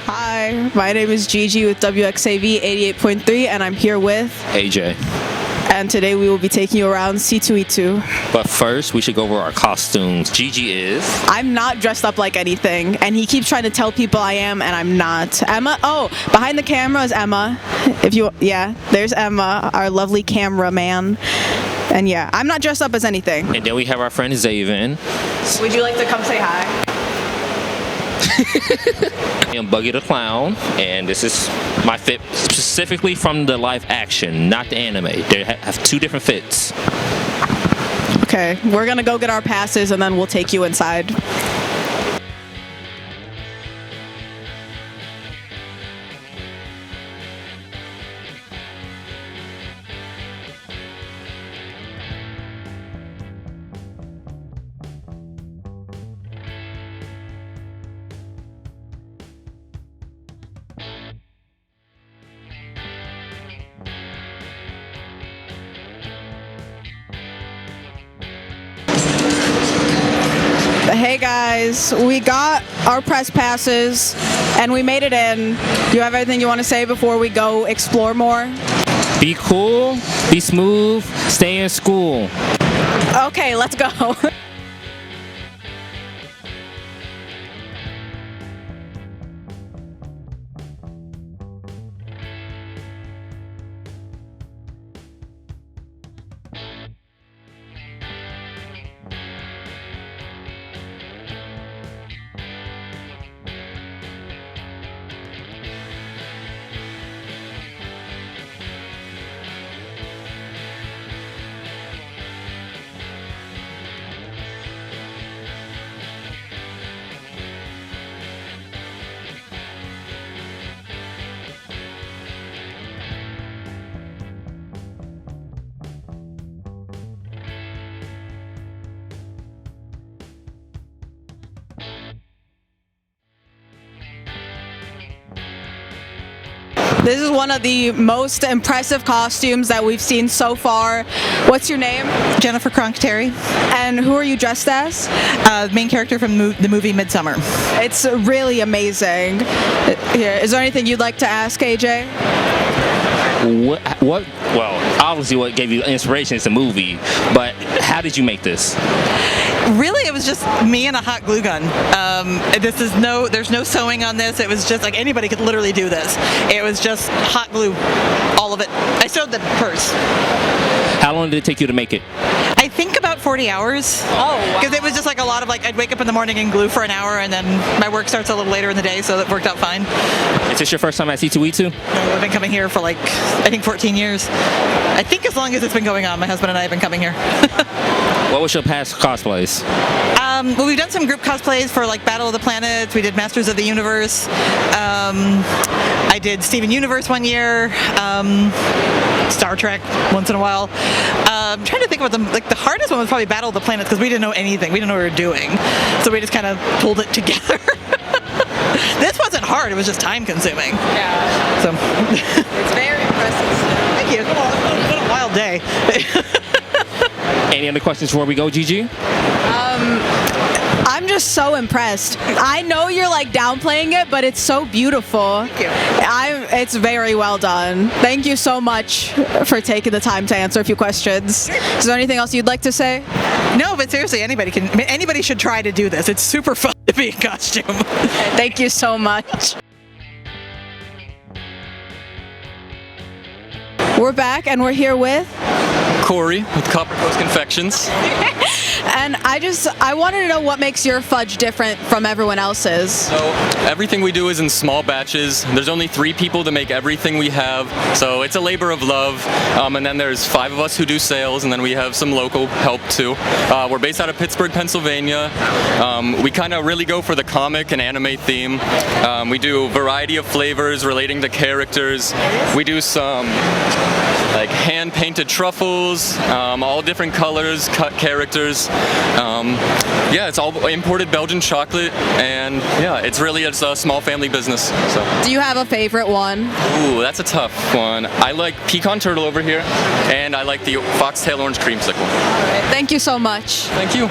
Hi, my name is Gigi with WXAV 88.3, and I'm here with AJ. And today we will be taking you around C2E2. But first, we should go over our costumes. Gigi is... I'm not dressed up like anything, and he keeps trying to tell people I am, and I'm not. Emma, oh, behind the camera is Emma. There's Emma, our lovely cameraman. And yeah, I'm not dressed up as anything. And then we have our friend Zaven. Would you like to come say hi? I am Buggy the Clown, and this is my fit specifically from the live action, not the anime. They have two different fits. Okay, we're gonna go get our passes and then we'll take you inside. Hey guys, we got our press passes and we made it in. Do you have anything you want to say before we go explore more? Be cool, be smooth, stay in school. Okay, let's go. This is one of the most impressive costumes that we've seen so far. What's your name? Jennifer Kronk-Terry. And who are you dressed as? Main character from the movie Midsummer. It's really amazing. Here, is there anything you'd like to ask, AJ? What? Well, obviously what gave you inspiration is the movie, but how did you make this? Really, it was just me and a hot glue gun. There's no sewing on this. It was just like anybody could literally do this. It was just hot glue, all of it. I sewed the purse. How long did it take you to make it? I think about 40 hours. Oh, wow. Because it was just like a lot of I'd wake up in the morning and glue for an hour, and then my work starts a little later in the day, so that worked out fine. Is this your first time at C2E2? I've been coming here for I think 14 years. I think as long as it's been going on, my husband and I have been coming here. What was your past cosplays? Well, we've done some group cosplays for Battle of the Planets. We did Masters of the Universe. I did Steven Universe one year. Star Trek once in a while. I'm trying to think about them. The hardest one was probably Battle of the Planets because we didn't know anything. We didn't know what we were doing. So we just kind of pulled it together. This wasn't hard. It was just time consuming. Yeah. So It's very impressive. thank you. It's been a wild day. Any other questions before we go, Gigi? I'm just so impressed. I know you're downplaying it, but it's so beautiful. Thank you. It's very well done. Thank you so much for taking the time to answer a few questions. Is there anything else you'd like to say? No, but seriously, anybody should try to do this. It's super fun to be in costume. Thank you so much. We're back and we're here with Corey with Copper Coast Confections. And I wanted to know what makes your fudge different from everyone else's. So everything we do is in small batches. There's only 3 people to make everything we have, so it's a labor of love. And then there's 5 of us who do sales, and then we have some local help too. We're based out of Pittsburgh, Pennsylvania. We kind of really go for the comic and anime theme. We do a variety of flavors relating to characters. We do some hand-painted truffles, all different colors, cut characters. Yeah, it's all imported Belgian chocolate, and yeah, it's a small family business. So. Do you have a favorite one? Ooh, that's a tough one. I like pecan turtle over here, and I like the foxtail orange creamsicle. Thank you so much. Thank you.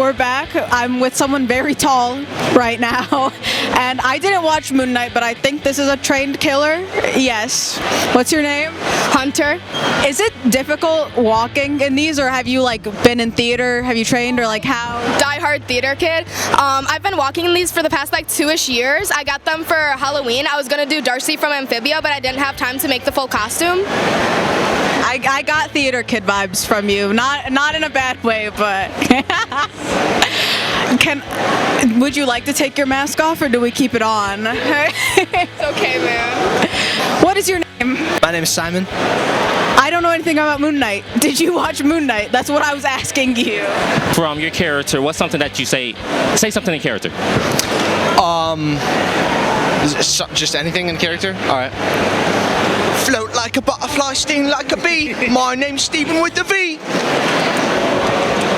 we're back. I'm with someone very tall right now, and I didn't watch Moon Knight, but I think this is a trained killer. Yes. What's your name? Hunter. Is it difficult walking in these, or have you like been in theater? Have you trained, or like how? Die-hard theater kid. I've been walking in these for the past like 2-ish years. I got them for Halloween. I was gonna do Darcy from Amphibia, but I didn't have time to make the full costume. I got theater kid vibes from you. Not in a bad way, but would you like to take your mask off, or do we keep it on? It's okay, man. What is your name? My name is Simon. I don't know anything about Moon Knight. Did you watch Moon Knight? That's what I was asking you. From your character, what's something that you say something in character? Just anything in character? All right. Float like a butterfly, sting like a bee. My name's Stephen with the V.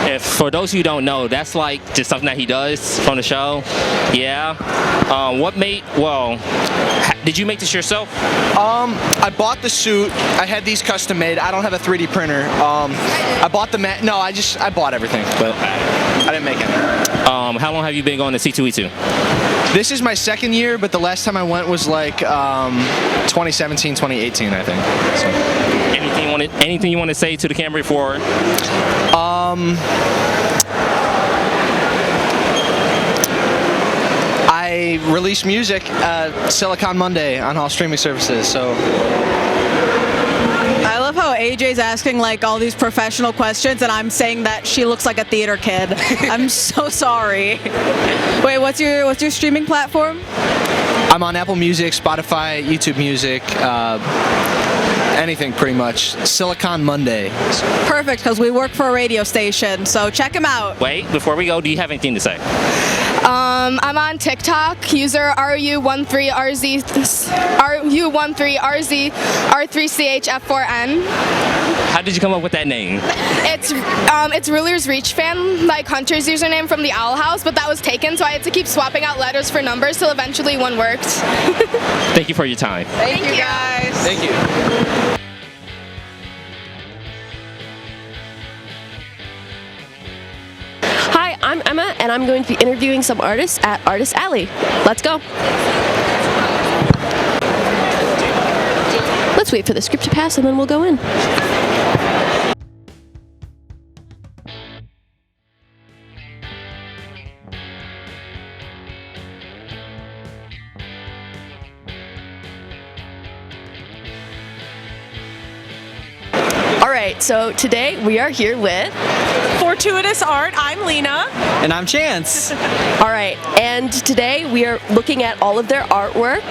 If for those who don't know, that's like just something that he does from the show. Yeah. Did you make this yourself? I bought the suit. I had these custom made. I don't have a 3D printer. I bought the No, I bought everything, but I didn't make anything. How long have you been going to C2E2? This is my second year, but the last time I went was like 2017, 2018, I think. So. Anything you want to say to the camera before? I release music Silicon Monday on all streaming services, so. I love how AJ's asking like all these professional questions, and I'm saying that she looks like a theater kid. I'm so sorry. Wait, what's your streaming platform? I'm on Apple Music, Spotify, YouTube Music, anything pretty much. Silicon Monday. Perfect, because we work for a radio station, so check him out. Wait, before we go, do you have anything to say? I'm on TikTok, user RU13RZ R3CHF4N. How did you come up with that name? It's Ruler's Reach fan, like Hunter's username from the Owl House, but that was taken, so I had to keep swapping out letters for numbers till eventually one worked. Thank you for your time. Thank you guys. Thank you. Hi, I'm Emma, and I'm going to be interviewing some artists at Artist Alley. Let's go. Let's wait for the script to pass, and then we'll go in. All right, so today we are here with Fortuitous Art. I'm Lena. And I'm Chance. All right, and today we are looking at all of their artwork.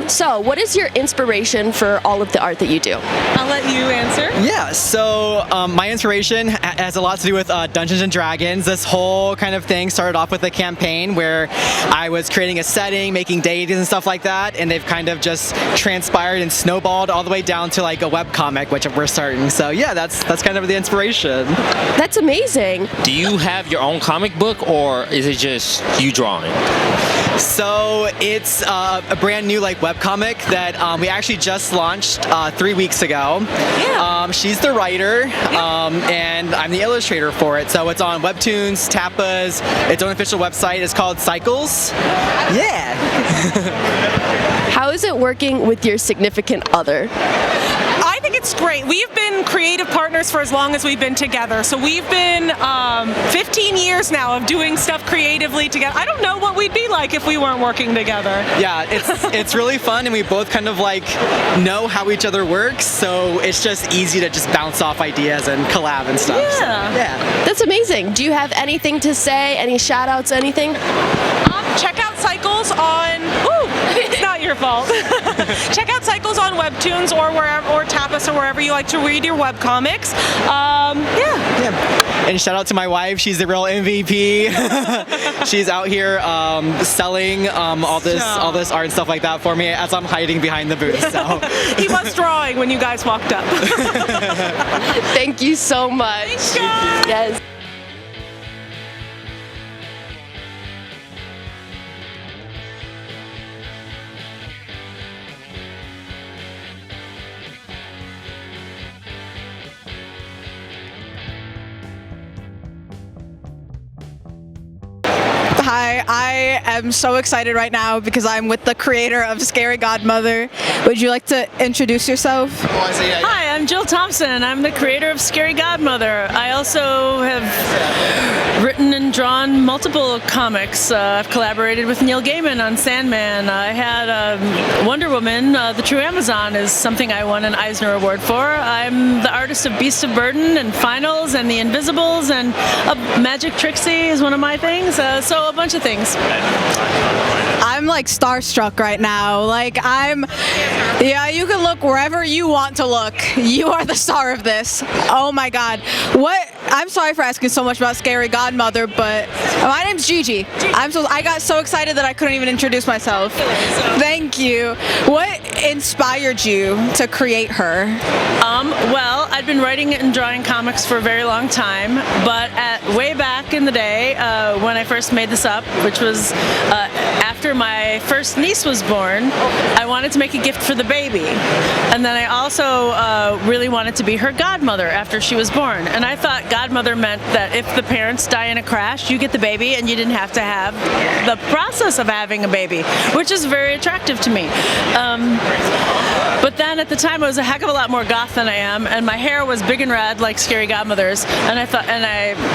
So what is your inspiration for all of the art that you do? I'll let you answer. Yeah, so my inspiration has a lot to do with Dungeons and Dragons. This whole kind of thing started off with a campaign where I was creating a setting, making deities and stuff like that, and they've kind of just transpired and snowballed all the way down to like a webcomic, which we're starting. So yeah, that's kind of the inspiration. That's amazing. Do you have your own comic book, or is it just you drawing? So it's a brand new like webcomic that we actually just launched 3 weeks ago. Yeah. She's the writer, and I'm the illustrator for it. So it's on Webtoons, Tapas, its own official website. It's called Cycles. Yeah. How is it working with your significant other? I think it's great. We've been creative partners for as long as we've been together. So we've been 15 years now of doing stuff creatively together. I don't know what we'd be like if we weren't working together. Yeah, it's really fun, and we both kind of like know how each other works. So it's just easy to just bounce off ideas and collab and stuff. Yeah. So, yeah. That's amazing. Do you have anything to say? Any shout outs, anything? Check out Cycles on. Ooh, it's not your fault. Check out Cycles on Webtoons or wherever, or Tapas or wherever you like to read your webcomics. And shout out to my wife. She's the real MVP. She's out here selling all this art and stuff like that for me as I'm hiding behind the booth. So He was drawing when you guys walked up. Thank you so much. Thanks, guys. Yes. Hi, I am so excited right now because I'm with the creator of Scary Godmother. Would you like to introduce yourself? Hi, I'm Jill Thompson. I'm the creator of Scary Godmother. I also have written and drawn multiple comics. I've collaborated with Neil Gaiman on Sandman. I had Wonder Woman, The True Amazon is something I won an Eisner Award for. I'm the artist of Beasts of Burden and Finals and The Invisibles, and Magic Trixie is one of my things. So a bunch of things. I'm like starstruck right now. Yeah, you can look wherever you want to look. You are the star of this. Oh my God. I'm sorry for asking so much about Scary Godmother, but my name's Gigi. I got so excited that I couldn't even introduce myself. Thank you. What inspired you to create her? Well, I'd been writing and drawing comics for a very long time, but way back in the day when I first made this up, which was after my first niece was born, I wanted to make a gift for the baby. And then I also really wanted to be her godmother after she was born. And I thought godmother meant that if the parents die in a crash, you get the baby and you didn't have to have the process of having a baby, which is very attractive to me. But then at the time I was a heck of a lot more goth than I am, and my hair was big and red like Scary Godmother's, and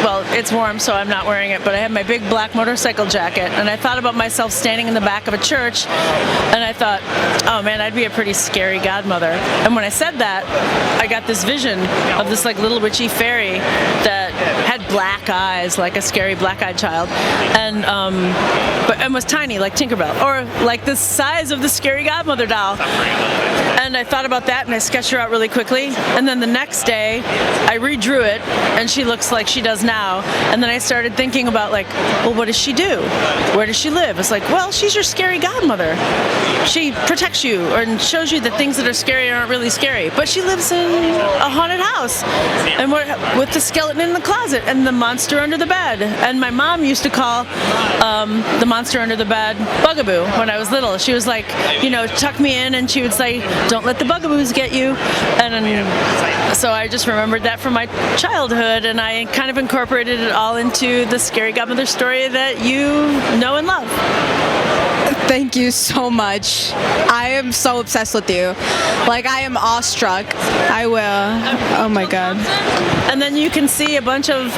well, it's warm so I'm not wearing it, but I had my big black motorcycle jacket, and I thought about myself standing in the back of a church, and I thought, oh man, I'd be a pretty scary godmother. And when I said that, I got this vision of this like little witchy fairy that had black eyes like a scary black-eyed child, and was tiny like Tinkerbell, or like the size of the Scary Godmother doll. And I thought about that and I sketched her out really quickly, and then the next day I redrew it and she looks like she does now. And then I started thinking about like, well, what does she do? Where does she live? It's like, well, she's your scary godmother. She protects you and shows you that things that are scary aren't really scary, but she lives in a haunted house and with the skeleton in the closet and the monster under the bed. And my mom used to call the monster under the bed Bugaboo when I was little. She was like, tuck me in, and she would say, don't let the bugaboos get you. And so I just remembered that from my childhood, and I kind of incorporated it all into the Scary Godmother story that you know and love. Thank you so much. I am so obsessed with you. Like, I am awestruck. I will. Oh my God. And then you can see a bunch of,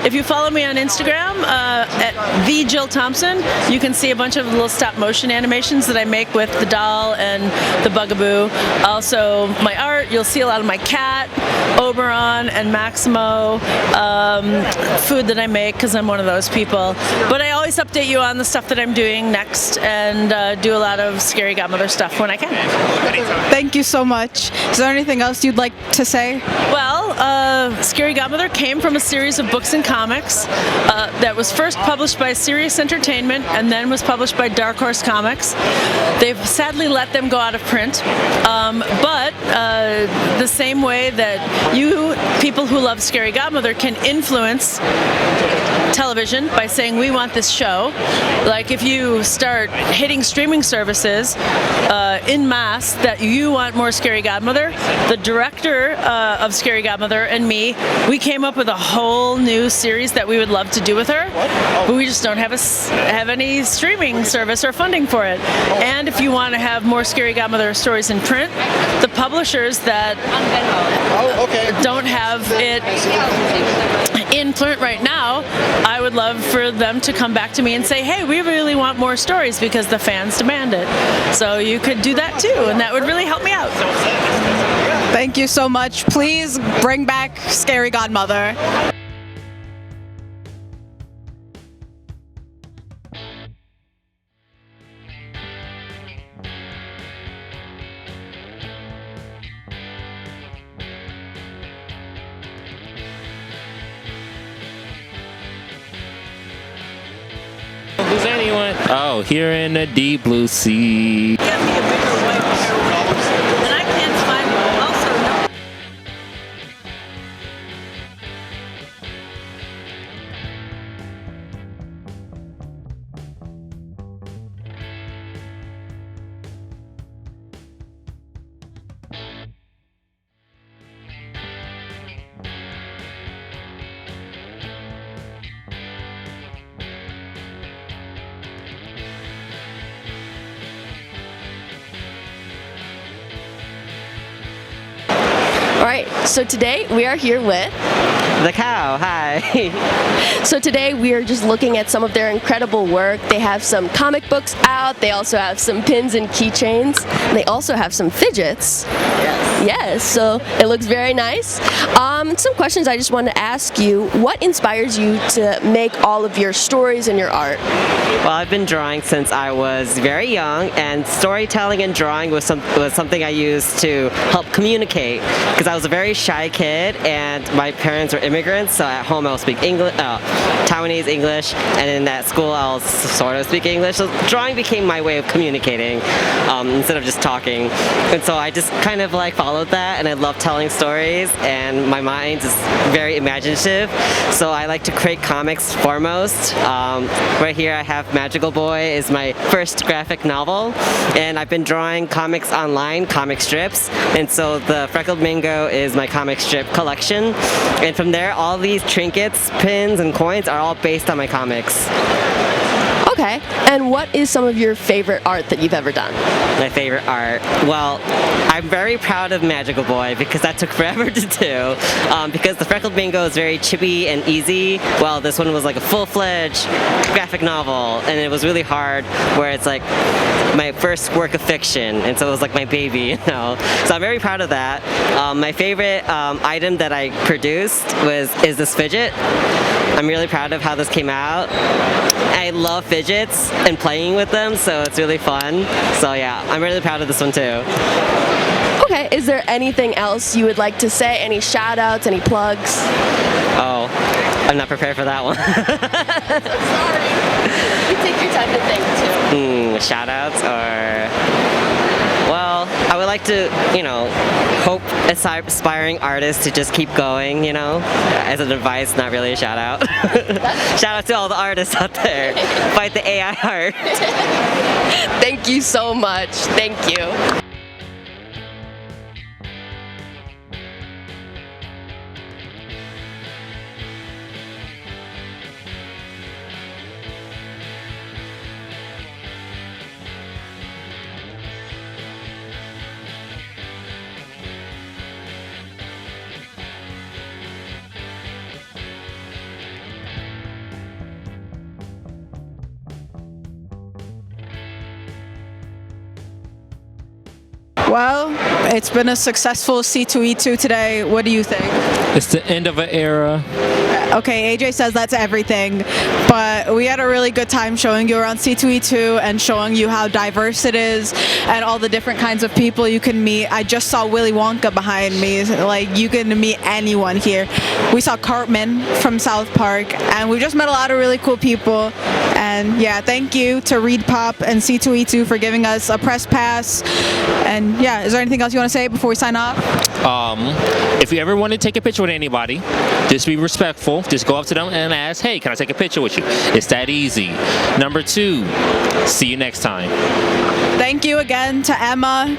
if you follow me on Instagram, at the Jill Thompson, you can see a bunch of little stop motion animations that I make with the doll and the bugaboo. Also, my art, you'll see a lot of my cat, Oberon and Maximo, food that I make, because I'm one of those people. But I always update you on the stuff that I'm doing next, and do a lot of Scary Godmother stuff when I can. Thank you so much. Is there anything else you'd like to say? Well, Scary Godmother came from a series of books and comics that was first published by Sirius Entertainment and then was published by Dark Horse Comics. They've sadly let them go out of print, but the same way that you, people who love Scary Godmother, can influence television by saying we want this show. Like if you start hitting streaming services in masse that you want more Scary Godmother, the director of Scary Godmother and me, we came up with a whole new series that we would love to do with her, but we just don't have any streaming service or funding for it. And if you want to have more Scary Godmother stories in print, the publishers that don't have it in print right now, I would love for them to come back to me and say, hey, we really want more stories because the fans demand it. So you could do that too, and that would really help me out. Thank you so much. Please bring back Scary Godmother. Who's anyone? Oh, here in the deep blue sea. Get me a bigger white pair, and I can't find one. Also, no. All right, so today we are here with The Cow, hi. So today we are just looking at some of their incredible work. They have some comic books out, they also have some pins and keychains, and they also have some fidgets. Yes, so it looks very nice. Some questions I just want to ask you. What inspires you to make all of your stories and your art? Well, I've been drawing since I was very young, and storytelling and drawing was something I used to help communicate, because I was a very shy kid and my parents were immigrants, so at home I would speak English, Taiwanese English, and in that school I'll sort of speak English, so drawing became my way of communicating instead of just talking. And so I just kind of like followed that, and I love telling stories, and my mind is very imaginative, so I like to create comics foremost. Right here I have Magical Boy is my first graphic novel, and I've been drawing comics online, comic strips, and so the Freckled Mango is my comic strip collection, and from there all these trinkets, pins, and coins are all based on my comics. Okay, and what is some of your favorite art that you've ever done? My favorite art? Well, I'm very proud of Magical Boy because that took forever to do. Because the Freckled Mango is very chippy and easy, well, this one was like a full-fledged graphic novel, and it was really hard, where it's like my first work of fiction, and so it was like my baby, you know. So I'm very proud of that. My favorite item that I produced is this fidget. I'm really proud of how this came out. I love fidgets and playing with them, so it's really fun. So yeah, I'm really proud of this one too. Okay, is there anything else you would like to say? Any shout outs, any plugs? Oh, I'm not prepared for that one. So sorry. You take your time to think too. Shout outs or... Well, I would like to, hope aspiring artists to just keep going, as an advice, not really a shout out. Shout out to all the artists out there. Fight the AI art. Thank you so much. Thank you. Well, it's been a successful C2E2 today. What do you think? It's the end of an era. Okay, AJ says that's everything, but we had a really good time showing you around C2E2 and showing you how diverse it is and all the different kinds of people you can meet. I just saw Willy Wonka behind me. Like, you can meet anyone here. We saw Cartman from South Park, and we just met a lot of really cool people. And yeah, thank you to Reed Pop and C2E2 for giving us a press pass. And yeah, is there anything else you want to say before we sign off? If you ever want to take a picture with anybody, just be respectful. Just go up to them and ask, hey, can I take a picture with you? It's that easy. Number 2, see you next time. Thank you again to Emma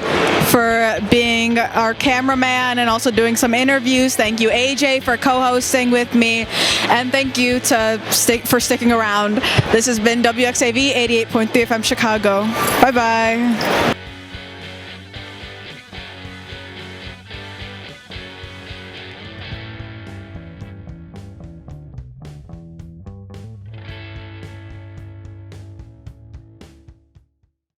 for being our cameraman and also doing some interviews. Thank you, AJ, for co-hosting with me. And thank you for sticking around. This has been WXAV 88.3 FM Chicago. Bye-bye.